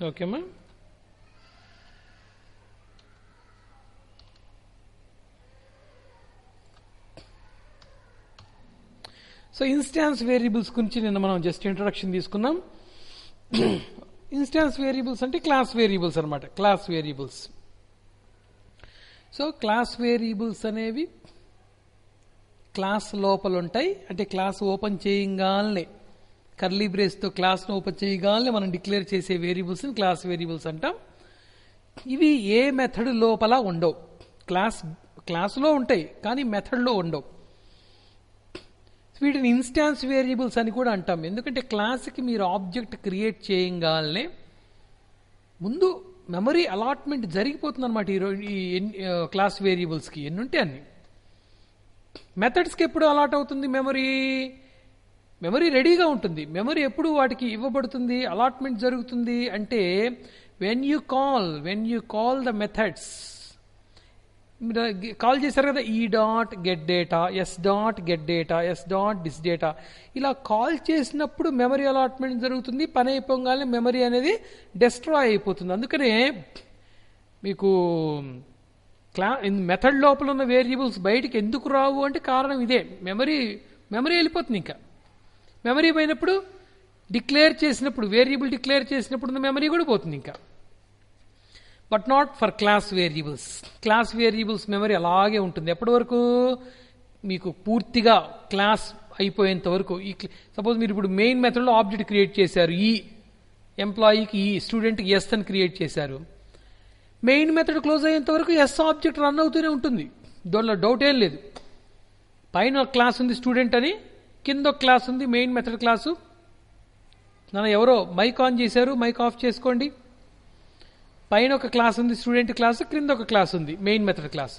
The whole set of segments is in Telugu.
ఓకేమ్మా. సో ఇన్స్టాన్స్ వేరియబుల్స్ గురించి నిన్న మనం జస్ట్ ఇంట్రొడక్షన్ తీసుకున్నాం. ఇన్స్టాన్స్ వేరియబుల్స్ అంటే క్లాస్ వేరియబుల్స్ అనమాట. Class variables. So class variables అనేవి క్లాస్ లోపల ఉంటాయి. అంటే క్లాస్ ఓపెన్ చేయగానే కర్లీ బ్రేస్తో క్లాస్ను ఓపెన్ చేయగానే మనం డిక్లేర్ చేసే వేరియబుల్స్ని క్లాస్ వేరియబుల్స్ అంటాం. ఇవి ఏ మెథడ్ లోపల ఉండవు. క్లాస్లో ఉంటాయి కానీ మెథడ్లో ఉండవు. వీటిని ఇన్స్టాన్స్ వేరియబుల్స్ అని కూడా అంటాం. ఎందుకంటే క్లాస్కి మీరు ఆబ్జెక్ట్ క్రియేట్ చేయగానే ముందు మెమరీ అలాట్మెంట్ జరిగిపోతుంది అనమాట. ఈ క్లాస్ వేరియబుల్స్కి ఎన్ని ఉంటే అన్ని. మెథడ్స్కి ఎప్పుడు అలాట్ అవుతుంది మెమరీ రెడీగా ఉంటుంది. మెమరీ ఎప్పుడు వాటికి ఇవ్వబడుతుంది, అలాట్మెంట్ జరుగుతుంది అంటే when you call the methods. Call చేశారు కదా, ఈ dot get data, S dot get data, S dot dis data. ఇలా కాల్ చేసినప్పుడు మెమరీ అలాట్మెంట్ జరుగుతుంది. పని అయిపోగానే మెమరీ అనేది డెస్ట్రాయ్ అయిపోతుంది. అందుకనే మీకు మెథడ్ లోపల ఉన్న వేరియబుల్స్ బయటికి ఎందుకు రావు అంటే కారణం ఇదే. మెమరీ వెళ్ళిపోతుంది. ఇంకా మెమరీ పోయినప్పుడు వేరియబుల్ డిక్లేర్ చేసినప్పుడు ఉన్న మెమరీ కూడా పోతుంది ఇంకా. But not for class variables. Class variables memory అలాగే ఉంటుంది. ఎప్పటి వరకు? మీకు పూర్తిగా క్లాస్ అయిపోయేంత వరకు. సపోజ్ మీరు ఇప్పుడు మెయిన్ మెథడ్లో ఆబ్జెక్ట్ క్రియేట్ చేశారు. ఈ ఎంప్లాయీకి స్టూడెంట్కి ఎస్ అని క్రియేట్ చేశారు. మెయిన్ మెథడ్ క్లోజ్ అయ్యేంత వరకు ఎస్ ఆబ్జెక్ట్ రన్ అవుతూనే ఉంటుంది. దానిలో డౌట్ ఏం లేదు. పైన ఒక క్లాస్ ఉంది స్టూడెంట్ అని, కింద ఒక క్లాస్ ఉంది మెయిన్ మెథడ్ క్లాసు. నన్ను ఎవరో మైక్ ఆన్ చేశారు, మైక్ ఆఫ్ చేసుకోండి. పైన ఒక క్లాస్ ఉంది స్టూడెంట్ క్లాస్, క్రింద ఒక క్లాస్ ఉంది మెయిన్ మెథడ్ క్లాస్.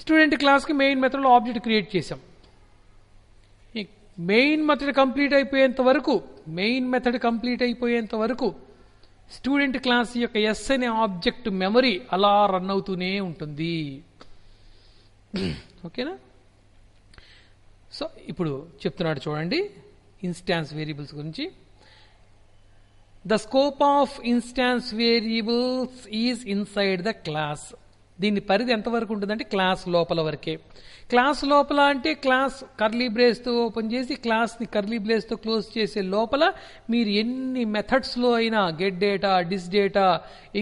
స్టూడెంట్ క్లాస్కి మెయిన్ మెథడ్లో ఆబ్జెక్ట్ క్రియేట్ చేశాం. మెయిన్ మెథడ్ కంప్లీట్ అయిపోయేంత వరకు స్టూడెంట్ క్లాస్ యొక్క ఎస్ అనే ఆబ్జెక్ట్ మెమరీ అలా రన్ అవుతూనే ఉంటుంది. ఓకేనా? సో ఇప్పుడు చెప్తున్నాడు చూడండి ఇన్స్టాన్స్ వేరియబుల్స్ గురించి. The scope of instance variables is inside the class. దీని పరిధి ఎంతవరకు ఉంటుందంటే క్లాస్ లోపల వరకే. క్లాస్ లోపల అంటే క్లాస్ కర్లీ బ్రేస్తో ఓపెన్ చేసి క్లాస్ని కర్లీ బ్రేస్తో క్లోజ్ చేసే లోపల మీరు ఎన్ని మెథడ్స్లో అయినా గెట్ డేటా, డిస్ డేటా,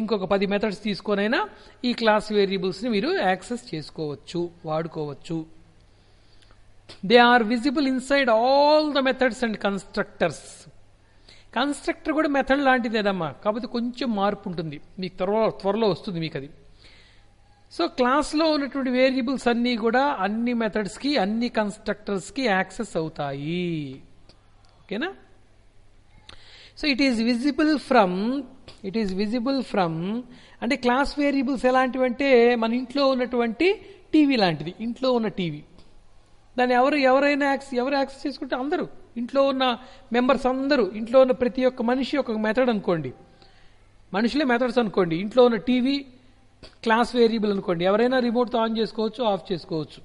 ఇంకొక 10 మెథడ్స్ తీసుకొనైనా ఈ క్లాస్ వేరియబుల్స్ని మీరు యాక్సెస్ చేసుకోవచ్చు, వాడుకోవచ్చు. They are visible inside all the methods and constructors. Constructor కూడా మెథడ్ లాంటిదేదమ్మా, కాకపోతే కొంచెం మార్పు ఉంటుంది. మీకు త్వరలో వస్తుంది మీకు అది. సో క్లాస్లో ఉన్నటువంటి వేరియబుల్స్ అన్నీ కూడా అన్ని మెథడ్స్కి, అన్ని కన్స్ట్రక్టర్స్కి యాక్సెస్ అవుతాయి. ఓకేనా? So it is visible from అంటే క్లాస్ వేరియబుల్స్ ఎలాంటివంటే మన ఇంట్లో ఉన్నటువంటి టీవీ లాంటిది. ఇంట్లో ఉన్న టీవీ దాన్ని ఎవరు యాక్సెస్ చేసుకుంటే అందరూ, ఇంట్లో ఉన్న మెంబర్స్ అందరూ, ఇంట్లో ఉన్న ప్రతి ఒక్క మనిషి ఒక మెథడ్ అనుకోండి, మనుషులే మెథడ్స్ అనుకోండి. ఇంట్లో ఉన్న టీవీ క్లాస్ వేరియబుల్ అనుకోండి. ఎవరైనా రిమోట్తో ఆన్ చేసుకోవచ్చు, ఆఫ్ చేసుకోవచ్చు.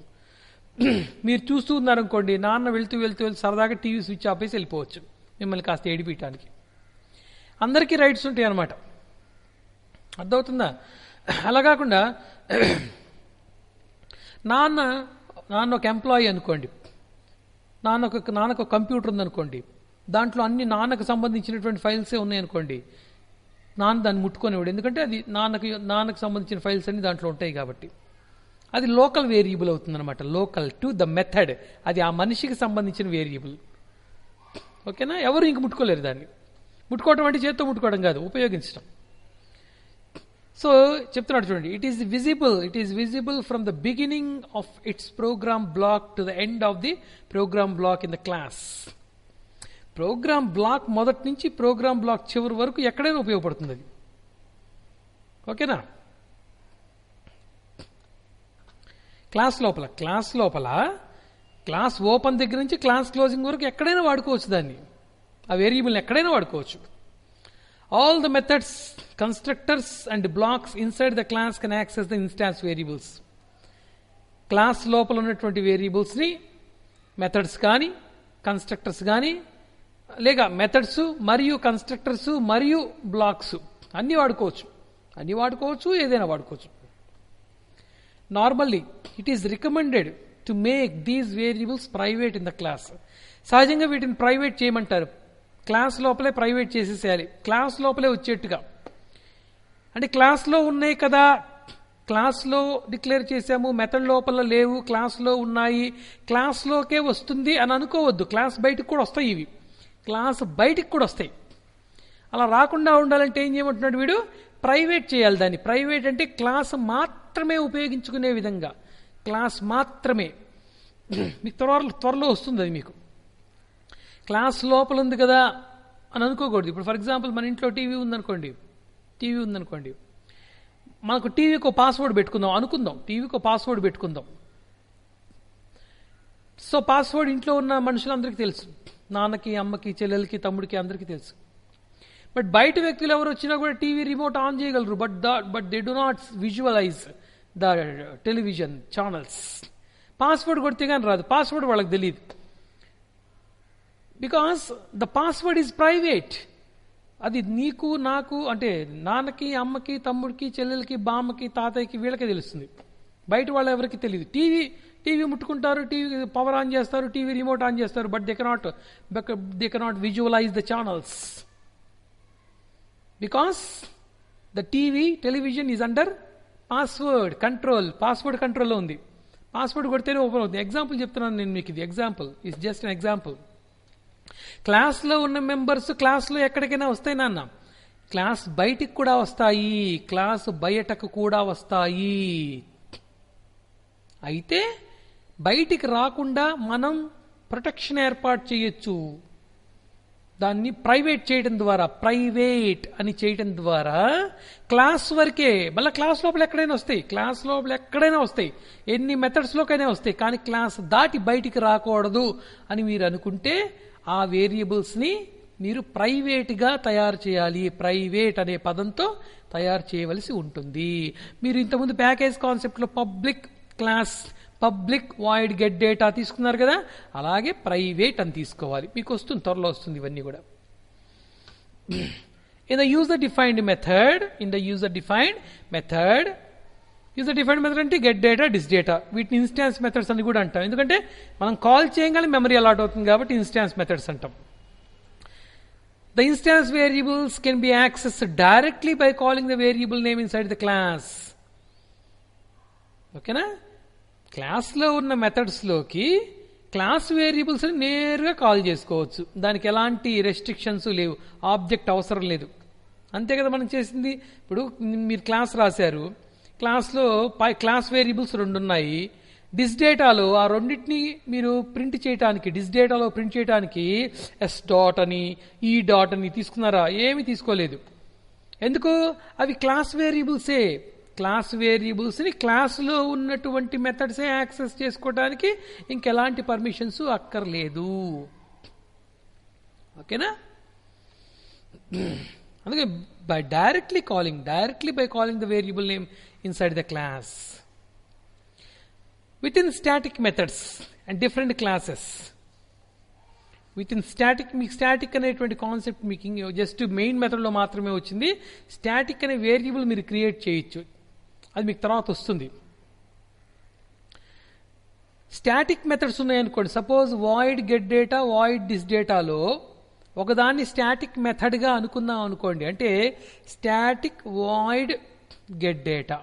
మీరు చూస్తూ ఉన్నారనుకోండి, నాన్న వెళ్తూ సరదాగా టీవీ స్విచ్ ఆపేసి వెళ్ళిపోవచ్చు మిమ్మల్ని కాస్త ఏడిపించడానికి. అందరికీ రైట్స్ ఉంటాయి అన్నమాట. అర్థమవుతుందా? అలా కాకుండా నాన్న ఒక ఎంప్లాయీ అనుకోండి, నాన్నకు కంప్యూటర్ ఉందనుకోండి, దాంట్లో అన్ని నాన్నకు సంబంధించినటువంటి ఫైల్సే ఉన్నాయనుకోండి, నాన్న దాన్ని ముట్టుకునేవాడు. ఎందుకంటే అది నాన్నకు సంబంధించిన ఫైల్స్ అన్ని దాంట్లో ఉంటాయి కాబట్టి. అది లోకల్ వేరియబుల్ అవుతుందన్నమాట. Local to the method. అది ఆ మనిషికి సంబంధించిన వేరియబుల్. ఓకేనా? ఎవరు ఇంక ముట్టుకోలేరు దాన్ని. ముట్టుకోవడం అంటే చేత్తో ముట్టుకోవడం కాదు, ఉపయోగించడం. సో చెప్తున్నాడు చూడండి, it is visible from the beginning of its program block to the end of the program block in the class. Program block మొదటి నుంచి ప్రోగ్రామ్ బ్లాక్ చివరి వరకు ఎక్కడైనా ఉపయోగపడుతుంది అది. ఓకేనా? క్లాస్ లోపల క్లాస్ ఓపెన్ దగ్గర నుంచి క్లాస్ క్లోజింగ్ వరకు ఎక్కడైనా వాడుకోవచ్చు దాన్ని. ఆ వేరియబుల్ని ఎక్కడైనా వాడుకోవచ్చు. All the methods, constructors and blocks inside the class can access the instance variables. Class లోపల ఉన్నటువంటి వేరియబుల్స్ని మెథడ్స్ కానీ, కన్స్ట్రక్టర్స్ కానీ, లేక మెథడ్స్ మరియు కన్స్ట్రక్టర్స్ మరియు బ్లాక్స్ అన్నీ వాడుకోవచ్చు, ఏదైనా వాడుకోవచ్చు. Normally it is recommended to make these variables private in the class. సహజంగా వీటిని ప్రైవేట్ చేయమంటారు. క్లాస్ లోపలే ప్రైవేట్ చేసేసేయాలి, క్లాస్ లోపలే వచ్చేట్టుగా. అంటే క్లాస్లో ఉన్నాయి కదా, క్లాస్లో డిక్లేర్ చేశాము, మెథడ్ లోపల లేవు, క్లాస్లో ఉన్నాయి, క్లాస్లోకే వస్తుంది అని అనుకోవద్దు. క్లాస్ బయటికి కూడా వస్తాయి, ఇవి క్లాస్ బయటికి కూడా వస్తాయి. అలా రాకుండా ఉండాలంటే ఏం చేయమంటున్నాడు వీడు? ప్రైవేట్ చేయాలి దాన్ని. ప్రైవేట్ అంటే క్లాస్ మాత్రమే ఉపయోగించుకునే విధంగా, క్లాస్ మాత్రమే. మీకు త్వరలో వస్తుంది అది. మీకు క్లాస్ లోపల ఉంది కదా అని అనుకోకూడదు. ఇప్పుడు ఫర్ ఎగ్జాంపుల్ మన ఇంట్లో టీవీ ఉందనుకోండి, మనకు టీవీకి ఒక పాస్వర్డ్ పెట్టుకుందాం అనుకుందాం, టీవీకి ఒక పాస్వర్డ్ పెట్టుకుందాం. సో పాస్వర్డ్ ఇంట్లో ఉన్న మనుషులందరికీ తెలుసు, నాన్నకి, అమ్మకి, చెల్లెలకి, తమ్ముడికి, అందరికీ తెలుసు. బట్ బయట వ్యక్తులు ఎవరు వచ్చినా కూడా టీవీ రిమోట్ ఆన్ చేయగలరు, but they do not visualize the television channels. Password కొడితే కానీ రాదు, పాస్వర్డ్ వాళ్ళకి తెలియదు. Because the password is private. అది నీకు, నాకు, అంటే నాన్నకి, అమ్మకి, తమ్ముడికి, చెల్లెలకి, బామ్మకి, తాతయ్యకి, వీళ్ళకే తెలుస్తుంది. బయట వాళ్ళు ఎవరికి తెలియదు. టీవీ ముట్టుకుంటారు, టీవీ పవర్ ఆన్ చేస్తారు, టీవీ రిమోట్ ఆన్ చేస్తారు, but they cannot visualize the channels. Because the television is under password కంట్రోల్లో ఉంది. పాస్వర్డ్ కొడితేనే ఓపెన్ అవుతుంది. ఎగ్జాంపుల్ చెప్తున్నాను నేను మీకు, ఇది example, it's just an example. క్లాస్లో ఉన్న మెంబర్స్ క్లాస్లో ఎక్కడికైనా వస్తాయి నాన్న, క్లాస్ బయటికి కూడా వస్తాయి, క్లాస్ బయటకు కూడా వస్తాయి. అయితే బయటికి రాకుండా మనం ప్రొటెక్షన్ ఏర్పాటు చేయొచ్చు. దాన్ని ప్రైవేట్ చేయడం ద్వారా, ప్రైవేట్ అని చేయడం ద్వారా క్లాస్ వరకే, మళ్ళీ క్లాస్ లోపల ఎక్కడైనా వస్తాయి, ఎన్ని మెథడ్స్లోకైనా వస్తాయి, కానీ క్లాస్ దాటి బయటికి రాకూడదు అని మీరు అనుకుంటే ఆ వేరియబుల్స్ని మీరు ప్రైవేట్గా తయారు చేయాలి. ప్రైవేట్ అనే పదంతో తయారు చేయవలసి ఉంటుంది. మీరు ఇంతకుముందు ప్యాకేజ్ కాన్సెప్ట్లో పబ్లిక్ వాయిడ్ గెట్ డేటా తీసుకున్నారు కదా, అలాగే ప్రైవేట్ అని తీసుకోవాలి. మీకు వస్తుంది, త్వరలో వస్తుంది ఇవన్నీ కూడా. In the user defined method అంటే గెట్ డేటా, డిస్ డేటా, వీటిని ఇన్స్టాన్స్ మెథడ్స్ అని కూడా అంటాం. ఎందుకంటే మనం కాల్ చేయగానే మెమరీ అలాట్ అవుతుంది కాబట్టి ఇన్స్టాన్స్ మెథడ్స్ అంటాం. The instance variables can be access directly by calling the variable name inside the class. ఓకేనా? క్లాస్లో ఉన్న మెథడ్స్లోకి క్లాస్ వేరియబుల్స్ నేరుగా కాల్ చేసుకోవచ్చు. దానికి ఎలాంటి రెస్ట్రిక్షన్స్ లేవు, ఆబ్జెక్ట్ అవసరం లేదు. అంతే కదా మనం చేసింది. ఇప్పుడు మీరు క్లాస్ రాశారు, క్లాస్లో క్లాస్ వేరియబుల్స్ 2 ఉన్నాయి. డిస్ డేటాలో ఆ రెండింటిని మీరు ప్రింట్ చేయడానికి ఎస్ డాట్ అని, ఈ డాట్ అని తీసుకున్నారా? ఏమీ తీసుకోలేదు. ఎందుకు? అవి క్లాస్ వేరియబుల్సే. క్లాస్ వేరియబుల్స్ని క్లాస్లో ఉన్నటువంటి మెథడ్సే యాక్సెస్ చేసుకోవడానికి ఇంకెలాంటి పర్మిషన్స్ అక్కర్లేదు. ఓకేనా? అందుకే directly by calling the variable name inside the class. Within static methods and different classes. మీకు స్టాటిక్ అనేటువంటి కాన్సెప్ట్ మీకు జస్ట్ మెయిన్ మెథడ్లో మాత్రమే వచ్చింది. స్టాటిక్ అనే వేరియబుల్ మీరు క్రియేట్ చేయొచ్చు, అది మీకు తర్వాత వస్తుంది. స్టాటిక్ మెథడ్స్ ఉన్నాయనుకోండి, suppose void get data, void dis డేటాలో ఒకదాన్ని స్టాటిక్ మెథడ్గా అనుకుందాం అనుకోండి. అంటే స్టాటిక్ వాయిడ్ గెట్ డేటా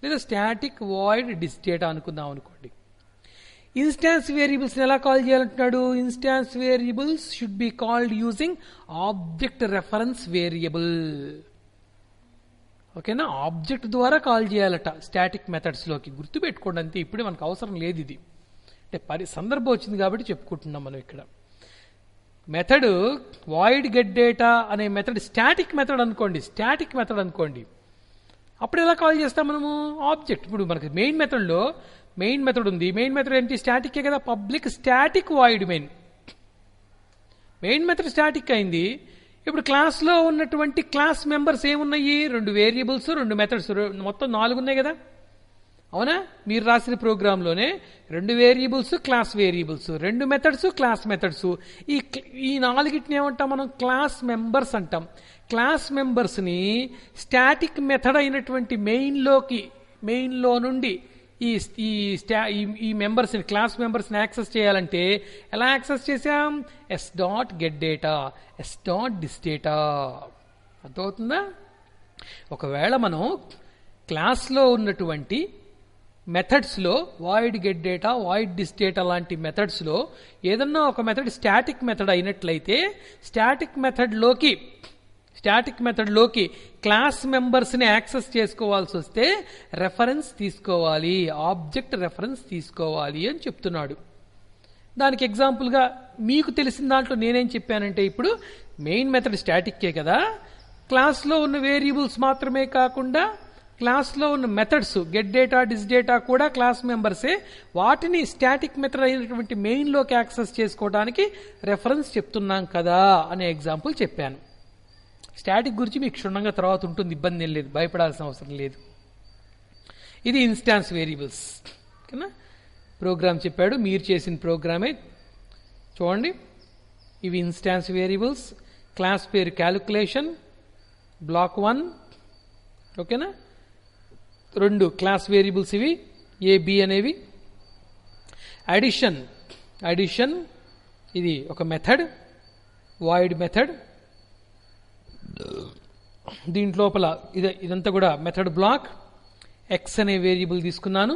లేదా స్టాటిక్ వాయిడ్ డిస్ డేటా అనుకుందాం అనుకోండి. ఇన్స్టాన్స్ వేరియబుల్స్ ఎలా కాల్ చేయాలంటున్నాడు? Instance variables should be called using object reference variable. ఓకేనా? ఆబ్జెక్ట్ ద్వారా కాల్ చేయాలట స్టాటిక్ మెథడ్స్లోకి. గుర్తుపెట్టుకోండి అంతే, ఇప్పుడు మనకు అవసరం లేదు ఇది. అంటే సందర్భం వచ్చింది కాబట్టి చెప్పుకుంటున్నాం మనం ఇక్కడ. మెథడ్ వాయిడ్ గెట్ డేటా అనే మెథడ్ స్టాటిక్ మెథడ్ అనుకోండి. అప్పుడు ఎలా కాల్ చేస్తాం మనము? ఆబ్జెక్ట్. ఇప్పుడు మనకి మెయిన్ మెథడ్ ఉంది. మెయిన్ మెథడ్ ఏంటి? స్టాటిక్కే కదా. Public static void main method static అయింది. ఇప్పుడు క్లాస్లో ఉన్నటువంటి క్లాస్ మెంబర్స్ ఏమున్నాయి? 2 వేరియబుల్స్, 2 మెథడ్స్, మొత్తం 4 ఉన్నాయి కదా. అవునా? మీరు రాసిన ప్రోగ్రాంలోనే 2 variables class variables, 2 methods class methods. ఈ 4టిని ఏమంటాం మనం? క్లాస్ మెంబర్స్ అంటాం. క్లాస్ మెంబర్స్ని స్టాటిక్ మెథడ్ అయినటువంటి మెయిన్లో నుండి ఈ మెంబర్స్ని, క్లాస్ మెంబర్స్ని యాక్సెస్ చేయాలంటే ఎలా యాక్సెస్ చేసాం? s.getData, s.disData. అర్థమవుతుందా? ఒకవేళ మనం క్లాస్లో ఉన్నటువంటి మెథడ్స్లో void get data, void dis data లాంటి మెథడ్స్లో ఏదన్నా ఒక మెథడ్ స్టాటిక్ మెథడ్ అయినట్లయితే స్టాటిక్ మెథడ్లోకి క్లాస్ మెంబర్స్ని యాక్సెస్ చేసుకోవాల్సి వస్తే రెఫరెన్స్ తీసుకోవాలి, ఆబ్జెక్ట్ రెఫరెన్స్ తీసుకోవాలి అని చెప్తున్నాడు. దానికి ఎగ్జాంపుల్గా మీకు తెలిసిన దాంట్లో నేనేం చెప్పానంటే, ఇప్పుడు మెయిన్ మెథడ్ స్టాటిక్కే కదా, క్లాస్లో ఉన్న వేరియబుల్స్ మాత్రమే కాకుండా క్లాస్లో ఉన్న మెథడ్స్ గెట్ డేటా, డిస్ డేటా కూడా క్లాస్ మెంబర్సే. వాటిని స్టాటిక్ మెథడ్ అయినటువంటి మెయిన్లోకి యాక్సెస్ చేసుకోవడానికి రెఫరెన్స్ చెప్తున్నాం కదా అనే ఎగ్జాంపుల్ చెప్పాను. స్టాటిక్ గురించి మీకు క్షుణ్ణంగా తర్వాత ఉంటుంది, ఇబ్బంది ఏం లేదు, భయపడాల్సిన అవసరం లేదు. ఇది ఇన్స్టాన్స్ వేరియబుల్స్. ఓకేనా? ప్రోగ్రామ్ చెప్పాడు, మీరు చేసిన ప్రోగ్రామే చూడండి. ఇవి ఇన్స్టాన్స్ వేరియబుల్స్. క్లాస్ పేరు క్యాలిక్యులేషన్, బ్లాక్ 1. ఓకేనా? 2 క్లాస్ వేరియబుల్స్ ఇవి AB అనేవి. అడిషన్ ఇది ఒక మెథడ్, వాయిడ్ మెథడ్. దీంట్లోపల ఇదంతా కూడా మెథడ్ బ్లాక్. X అనే వేరియబుల్ తీసుకున్నాను.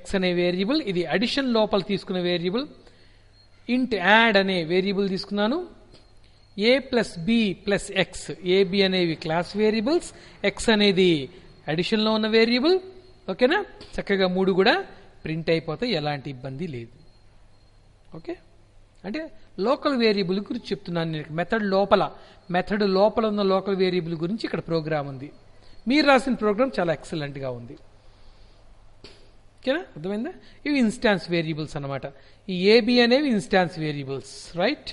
X అనే వేరియబుల్ ఇది అడిషన్ లోపల తీసుకున్న వేరియబుల్. ఇంట్ యాడ్ అనే వేరియబుల్ తీసుకున్నాను. A+B+X, AB అనేవి క్లాస్ వేరియబుల్స్, X అనేది అడిషన్లో ఉన్న వేరియబుల్. ఓకేనా? చక్కగా 3 కూడా ప్రింట్ అయిపోతాయి, ఎలాంటి ఇబ్బంది లేదు. ఓకే, అంటే లోకల్ వేరియబుల్ గురించి చెప్తున్నాను నేను. మెథడ్ లోపల ఉన్న లోకల్ వేరియబుల్ గురించి ఇక్కడ ప్రోగ్రామ్ ఉంది. మీరు రాసిన ప్రోగ్రామ్ చాలా ఎక్సలెంట్గా ఉంది. ఓకేనా? అర్థమైందా? ఇవి ఇన్స్టాన్స్ వేరియబుల్స్ అన్నమాట. ఈ AB అనేవి instance variables, right?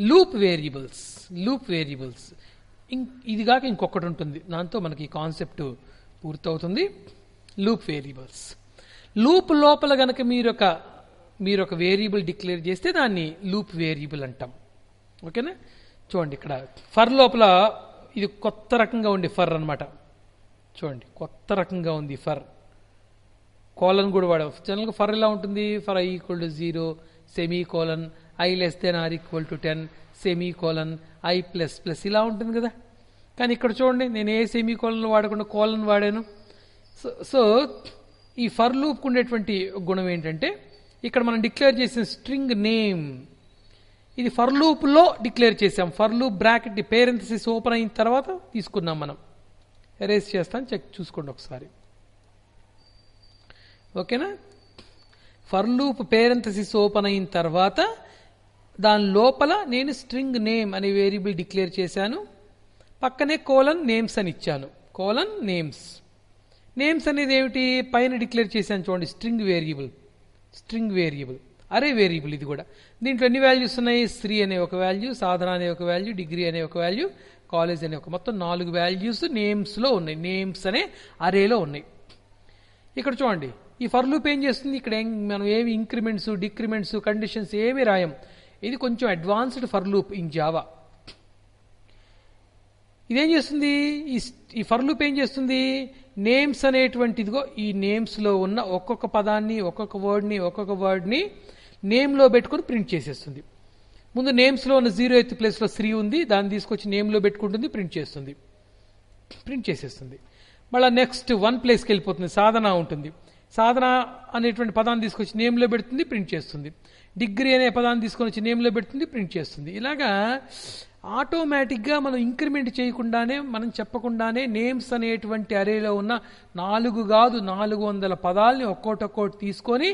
Loop variables ఇది కాక ఇంకొకటి ఉంటుంది, దాంతో మనకి కాన్సెప్ట్ పూర్తవుతుంది. Loop variables. లూప్ లోపల గనక మీరు ఒక వేరియబుల్ డిక్లేర్ చేస్తే దాన్ని లూప్ వేరియబుల్ అంటాం. ఓకేనా? చూడండి, ఇక్కడ ఫర్ లోపల ఇది కొత్త రకంగా ఉండే ఫర్ అన్నమాట. చూడండి, కొత్త రకంగా ఉంది ఫర్. కోలన్ కూడా వాడాం. జనరల్గా ఫర్ ఎలా ఉంటుంది? For i = 0, semicolon, i ≤ 10, semicolon, i++ ఇలా ఉంటుంది కదా. కానీ ఇక్కడ చూడండి, నేను ఏ సెమీకోలన్ వాడకుండా కోలన్ వాడాను. సో ఈ ఫర్ లూప్కి ఉండేటువంటి గుణం ఏంటంటే, ఇక్కడ మనం డిక్లేర్ చేసిన స్ట్రింగ్ నేమ్ ఇది ఫర్ లూప్లో డిక్లేర్ చేసాం. ఫర్ లూప్ బ్రాకెట్ పేరెంథసిస్ ఓపెన్ అయిన తర్వాత తీసుకున్నాం మనం. ఎరేజ్ చేస్తాను, చూసుకోండి ఒకసారి. ఓకేనా? ఫర్ లూప్ పేరెంథసిస్ ఓపెన్ అయిన తర్వాత దాని లోపల నేను స్ట్రింగ్ నేమ్ అనే వేరియబుల్ డిక్లేర్ చేశాను. పక్కనే కోలన్ నేమ్స్ అని ఇచ్చాను. కోలన్ నేమ్స్ అనేది ఏమిటి? పైన డిక్లేర్ చేశాను చూడండి, స్ట్రింగ్ వేరియబుల్, అరే వేరియబుల్. ఇది కూడా దీంట్లో ఎన్ని వాల్యూస్ ఉన్నాయి? శ్రీ అనే ఒక వాల్యూ, సాధన అనే ఒక వాల్యూ, డిగ్రీ అనే ఒక వాల్యూ, కాలేజ్ అనే ఒక, మొత్తం 4 వాల్యూస్ నేమ్స్లో ఉన్నాయి. నేమ్స్ అనే అరేలో ఉన్నాయి. ఇక్కడ చూడండి, ఈ ఫర్ లూప్ ఏం చేస్తుంది? ఇక్కడ మనం ఏమి ఇంక్రిమెంట్స్, డిక్రిమెంట్స్, కండిషన్స్ ఏమి రాయం. ఇది కొంచెం advanced for loop in Java. ఇదేం చేస్తుంది? ఈ ఫర్ లూప్ ఏం చేస్తుంది? నేమ్స్ అనేటువంటిదిగో ఈ నేమ్స్లో ఉన్న ఒక్కొక్క పదాన్ని, ఒక్కొక్క వర్డ్ని నేమ్లో పెట్టుకొని ప్రింట్ చేసేస్తుంది. ముందు నేమ్స్లో ఉన్న 0th ప్లేస్లో శ్రీ ఉంది, దాన్ని తీసుకొచ్చి నేమ్లో పెట్టుకుంటుంది, ప్రింట్ చేసేస్తుంది. మళ్ళీ నెక్స్ట్ 1 ప్లేస్కి వెళ్ళిపోతుంది, సాధన ఉంటుంది. సాధన అనేటువంటి పదాన్ని తీసుకొచ్చి నేమ్లో పెడుతుంది, ప్రింట్ చేస్తుంది. డిగ్రీ అనే పదాన్ని తీసుకొని వచ్చి నేమ్లో పెడుతుంది, ప్రింట్ చేస్తుంది. ఇలాగా ఆటోమేటిక్గా మనం ఇంక్రిమెంట్ చేయకుండానే, మనం చెప్పకుండానే నేమ్స్ అనేటువంటి అరేలో ఉన్న 4 కాదు 400 పదాలని ఒక్కోటి తీసుకొని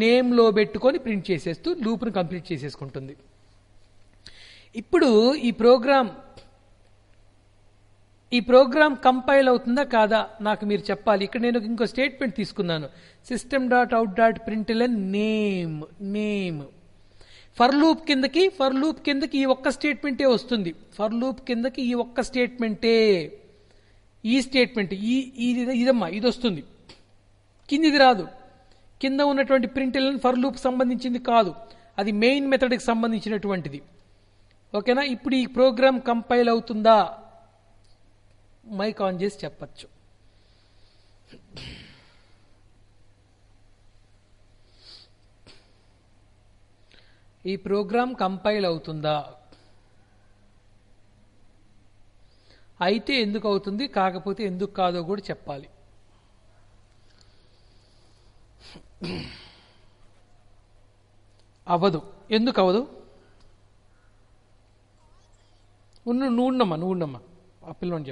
నేమ్లో పెట్టుకొని ప్రింట్ చేసేస్తూ లూప్ను కంప్లీట్ చేసేసుకుంటుంది. ఇప్పుడు ఈ ప్రోగ్రామ్ కంపైల్ అవుతుందా కాదా నాకు మీరు చెప్పాలి. ఇక్కడ నేను ఇంకో స్టేట్మెంట్ తీసుకున్నాను, system.out.println నేమ్. ఫర్ లూప్ కిందకి ఈ ఒక్క స్టేట్మెంటే వస్తుంది. ఈ స్టేట్మెంట్ ఇదమ్మా ఇది వస్తుంది, కిందిది రాదు. కింద ఉన్నటువంటి ప్రింట్ ఎలిమెంట్ ఫర్ లూప్ సంబంధించింది కాదు, అది మెయిన్ మెథడ్కి సంబంధించినటువంటిది. ఓకేనా? ఇప్పుడు ఈ ప్రోగ్రామ్ కంపైల్ అవుతుందా, మైక్ ఆన్ చేసి చెప్పచ్చు. ఈ ప్రోగ్రామ్ కంపైల్ అవుతుందా, అయితే ఎందుకు అవుతుంది, కాకపోతే ఎందుకు కాదో కూడా చెప్పాలి. అవ్వదు. ఎందుకు అవ్వదు? నువ్వు ఉండమ్మా ఆ పిల్లని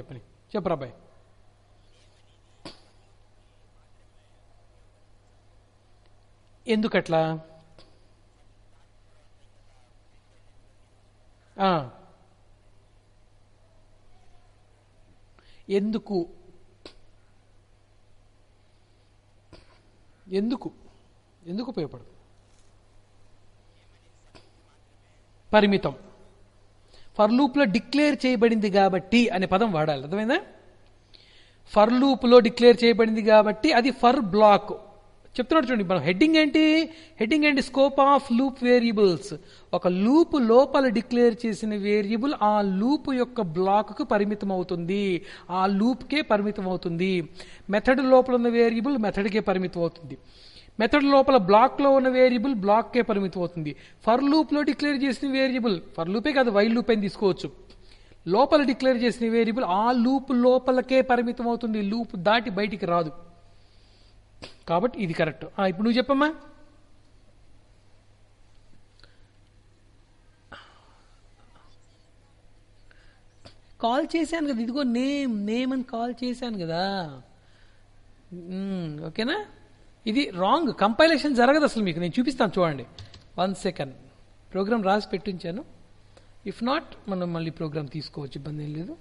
చెప్పరా అబ్బాయి. ఎందుకట్లా? ఎందుకు ఎందుకు ఎందుకు ఉపయోగపడదు? పరిమితం. ఫర్ లూప్లో డిక్లేర్ చేయబడింది కాబట్టి అనే పదం వాడాలి, అర్థమైందా? ఫర్ లూప్లో డిక్లేర్ చేయబడింది కాబట్టి అది ఫర్ బ్లాక్. చెప్తున్నాడు చూడండి, మనం హెడ్డింగ్ ఏంటి? Scope of loop variables. ఒక లూప్ లోపల డిక్లేర్ చేసిన వేరియబుల్ ఆ లూప్ యొక్క బ్లాక్కు పరిమితం అవుతుంది, ఆ లూప్కే పరిమితం అవుతుంది. మెథడ్ లోపల ఉన్న వేరియబుల్ మెథడ్కే పరిమితం అవుతుంది, మెథడ్ లోపల బ్లాక్లో ఉన్న వేరియబుల్ బ్లాక్కే పరిమితం అవుతుంది. ఫర్ లూప్లో డిక్లేర్ చేసిన వేరియబుల్, ఫర్ లూపే కాదు వైల్ లూప్ అని తీసుకోవచ్చు, లోపల డిక్లేర్ చేసిన వేరియబుల్ ఆ లూప్ లోపలకే పరిమితం అవుతుంది, లూప్ దాటి బయటికి రాదు. కాబట్టి ఇది కరెక్ట్. ఇప్పుడు నువ్వు చెప్పమ్మా. కాల్ చేశాను కదా, ఇదిగో నేమ్ అని కాల్ చేశాను కదా. ఓకేనా? ఇది రాంగ్, కంపైలేషన్ జరగదు అసలు. మీకు నేను చూపిస్తాను చూడండి, 1 సెకండ్. ప్రోగ్రామ్ రాసి పెట్టించాను, ఇఫ్ నాట్ మనం మళ్ళీ ప్రోగ్రామ్ తీసుకోవచ్చు, ఇబ్బంది ఏం లేదు.